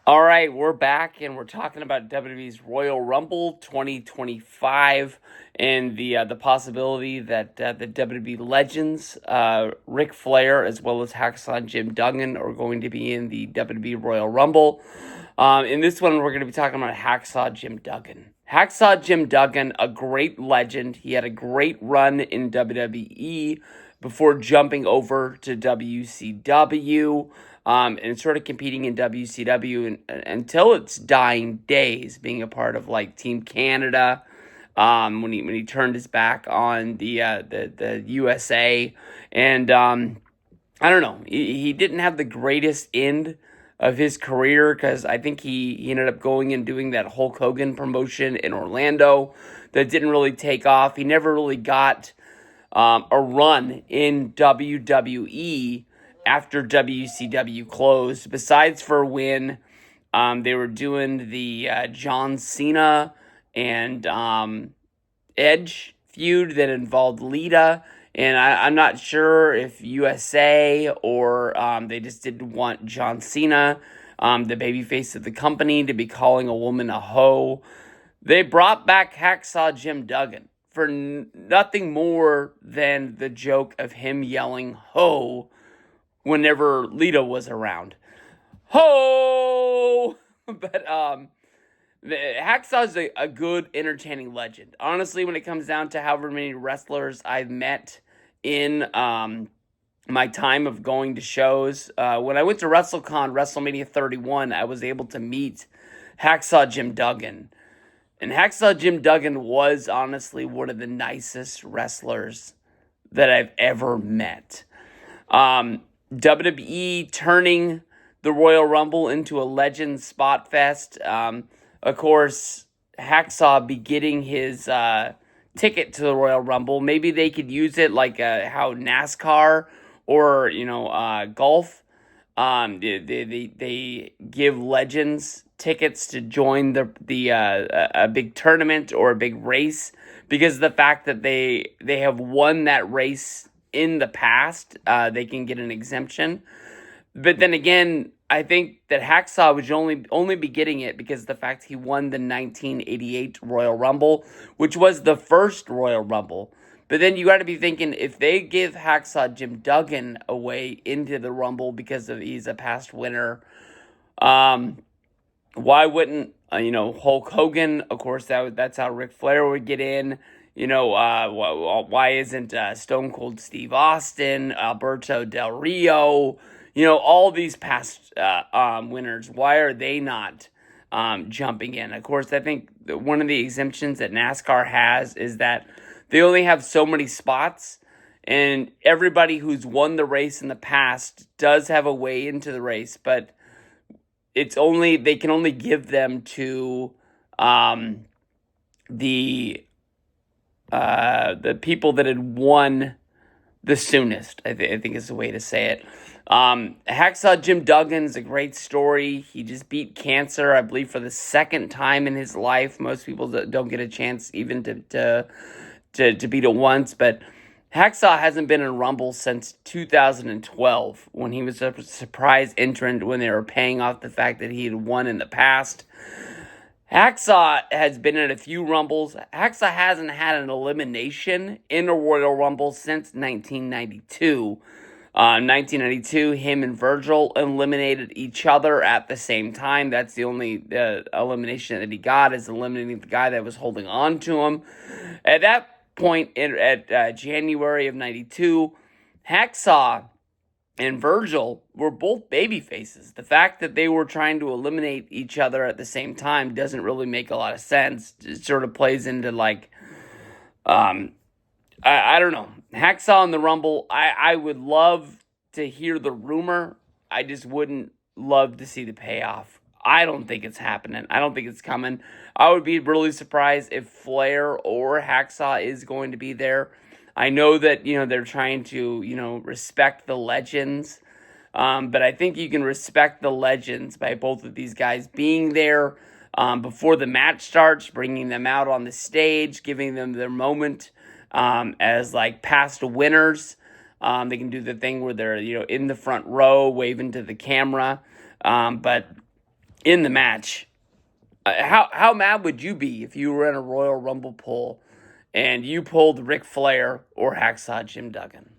All right, we're back and we're talking about WWE's Royal Rumble 2025 and the possibility that the WWE legends, Ric Flair as well as Hacksaw and Jim Duggan, are going to be in the WWE Royal Rumble. In this one, we're going to be talking about Hacksaw Jim Duggan. Hacksaw Jim Duggan, a great legend. He had a great run in WWE before jumping over to WCW and sort of competing in WCW until its dying days, being a part of like Team Canada. When he turned his back on the USA, and I don't know, he didn't have the greatest end of his career because I think he ended up going and doing that Hulk Hogan promotion in Orlando that didn't really take off. He never really got a run in WWE after WCW closed, besides for when they were doing the John Cena and Edge feud that involved Lita. And I'm not sure if USA or they just didn't want John Cena, the babyface of the company, to be calling a woman a hoe. They brought back Hacksaw Jim Duggan for nothing more than the joke of him yelling "ho" whenever Lita was around. Ho! But Hacksaw's a good, entertaining legend. Honestly, when it comes down to however many wrestlers I've met in my time of going to shows, when I went to WrestleCon, WrestleMania 31, I was able to meet Hacksaw Jim Duggan. And Hacksaw Jim Duggan was honestly one of the nicest wrestlers that I've ever met. WWE turning the Royal Rumble into a legend spot fest. Of course, Hacksaw be getting his ticket to the Royal Rumble. Maybe they could use it like how NASCAR or golf. They give legends tickets to join a big tournament or a big race because of the fact that they have won that race in the past. They can get an exemption. But then again, I think that Hacksaw would only be getting it because of the fact he won the 1988 Royal Rumble, which was the first Royal Rumble. But then you got to be thinking, if they give Hacksaw Jim Duggan away into the Rumble because he's a past winner, why wouldn't Hulk Hogan? Of course, that's how Ric Flair would get in. Why isn't Stone Cold Steve Austin, Alberto Del Rio? All these past winners. Why are they not jumping in? Of course, I think one of the exemptions that NASCAR has is that they only have so many spots, and everybody who's won the race in the past does have a way into the race, but they can only give them to the people that had won the soonest. I think is the way to say it. Hacksaw Jim Duggan's a great story. He just beat cancer, I believe, for the second time in his life. Most people don't get a chance even to beat it once, but Hacksaw hasn't been in Rumble since 2012 when he was a surprise entrant when they were paying off the fact that he had won in the past. Hacksaw has been in a few Rumbles. Hacksaw hasn't had an elimination in a Royal Rumble since 1992. 1992, him and Virgil eliminated each other at the same time. That's the only elimination that he got, is eliminating the guy that was holding on to him. At that point, at January of 92, Hacksaw and Virgil were both baby faces. The fact that they were trying to eliminate each other at the same time doesn't really make a lot of sense. It sort of plays into I don't know. Hacksaw in the Rumble, I would love to hear the rumor. I just wouldn't love to see the payoff. I don't think it's happening. I don't think it's coming. I would be really surprised if Flair or Hacksaw is going to be there. I know that, they're trying to, respect the legends. But I think you can respect the legends by both of these guys being there before the match starts, bringing them out on the stage, giving them their moment as like past winners. They can do the thing where they're, in the front row, waving to the camera. But in the match. How mad would you be if you were in a Royal Rumble poll and you pulled Ric Flair or Hacksaw Jim Duggan?